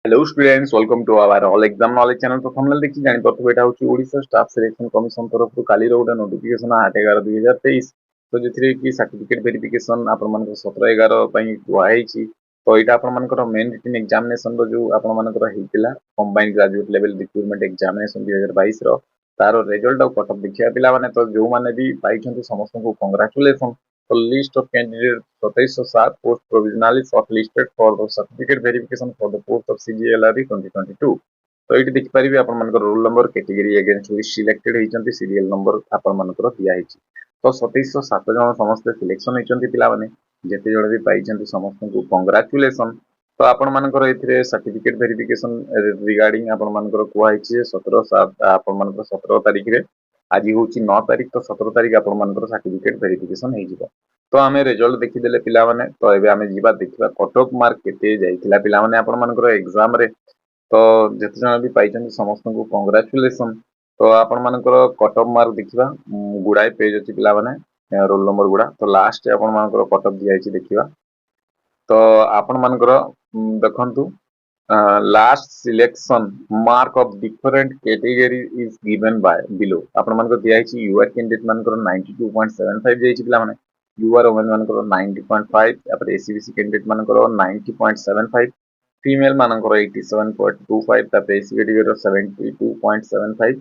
Hello students, welcome to our all exam knowledge channel. तो हमने देखी जानी पड़ता एटा होची ओडिशा स्टाफ सिलेक्शन कमिशन तरफ काली रो गोटे नोटिफिकेशन 8/11/2023 तो जेथिरे की सर्टिफिकेट वेरिफिकेशन आपण मानक 17/11 पई कुआईची तो एटा आपण मानकर मेन रिटन एग्जामिनेशन रो जो आपण मानकर हेतिला combined graduate level recruitment examination 2022 रो तारो रिजल्ट और कट ऑफ देखिया पिला माने तो जो माने भी पाइछंती समस्त को congratulation. The list of candidates 2707 post provisionally shortlisted for the certificate verification for the post of CGLRE 2022. तो ये देखि परिबे आपण मानकर roll number category against which selected हेचंती सीरियल नंबर आपण मानकर दिया हेची तो 2707 जन समस्त सिलेक्शन हेचंती पिला माने जेते जण भी पाइछंती समस्त को कांग्रेचुलेशन. तो आपण मानकर एथिरे सर्टिफिकेट वेरिफिकेशन रिगार्डिंग आपण मानकर कुआ हेची 17/7 आपण मानकर 17 तारिख रे आज हूँ 9 तारिख तो 17 तारिख आपण मानकर सर्टिफिकेट वेरिफिकेशन हो तो आम रिजल्ट देखीदे पिला माने तो एबे आमे जीवा देखिबा कट ऑफ मार्क केते जाइथिला पिला माने आपण मानकर एग्जाम रे तो जेते जण भी पाइछन समस्त को कांग्रेचुलेशन. तो आपण मानकर कट ऑफ मार्क देखिबा गुडाई पेज अछि पिला माने रोल नंबर गुडा तो लास्ट आपण मानकर कट ऑफ दिया अछि देखिबा तो आपण मानकर देखंतु last selection mark of different category is given by below आपण मानकर दिया है युवा कैंडिडेट मानकर 92.75 जाई पिला माने युवा वुमेन मानकर 90.5 तापर एसीबीसी कैंडिडेट मानकर 90.75 फीमेल मानकर 87.25 तापर एसी कैटेगरी 72.75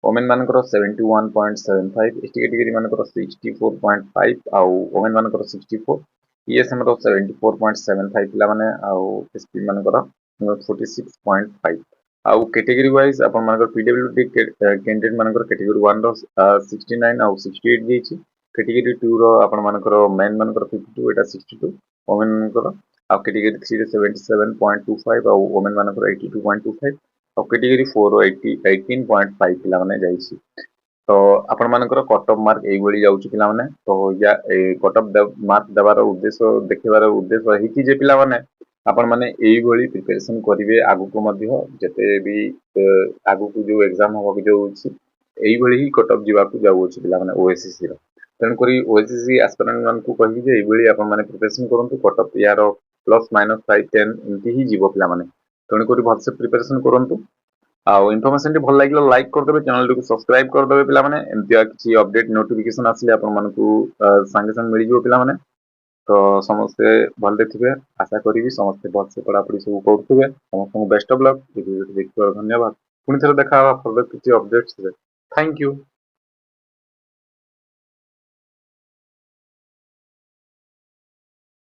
वुमेन मानकर 71.75 एसटी कैटेगरी मानकर 64.5 आउ वुमेन मानकर 64 ईएसएम रो 74.75 पिला माने आउ एसपी मानकर 46.5 आउ कैटेगरी वाइज आपण मानकर पीडब्ल्यूडी कैंडिडेट मानकर कैटेगरी 1 रो 69 आउ 68 जेछि कैटेगरी 2 रो आपण मानकर मेन मानकर 52 एटा 62 वुमेन मानकर आउ कैटेगरी 3 रे 77.25 आउ वुमेन मानकर 82.25 आउ कैटेगरी 4 रो 18.5 पिला माने जाइछि तो आपण मानकर कट ऑफ मार्क एई बळी जाउछि पिला माने तो या कट ऑफ मार्क देबार उद्देश्य देखिबार उद्देश्य रही कि जे पिला माने आपण माने एई बळी प्रिपरेशन करिवे आगु को मध्य जते भी आगु को जो एग्जाम हो कि जो एई बळी ही कट ऑफ जीवा को जाउछि पिला माने ओएसएससी रो तन करी ओएसएससी एस्पिरेंट मान को कहि जे एई बळी आपण माने प्रिपरेशन करंतु कट ऑफ यार प्लस माइनस 5 10 इनती ही जीवो पिला माने तन करी भलसे प्रिपरेशन करंतु आउ इनफॉरमेशन टी भल लागिलो लाइक कर देबे चैनल को सब्सक्राइब कर देबे पिला माने एमतिया किछि अपडेट नोटिफिकेशन आसले आपण मानकू संगे संग मिल जिवो पिला माने तो समस्ते भल थे आशा करी समस्ते भलसे पढ़ापढ़ी सब करुवे समस्त बेस्ट ऑफ लक वीडियो देखिबार धन्यवाद पुणी थे देखा फर्दर किछि अपडेट्स थैंक यू.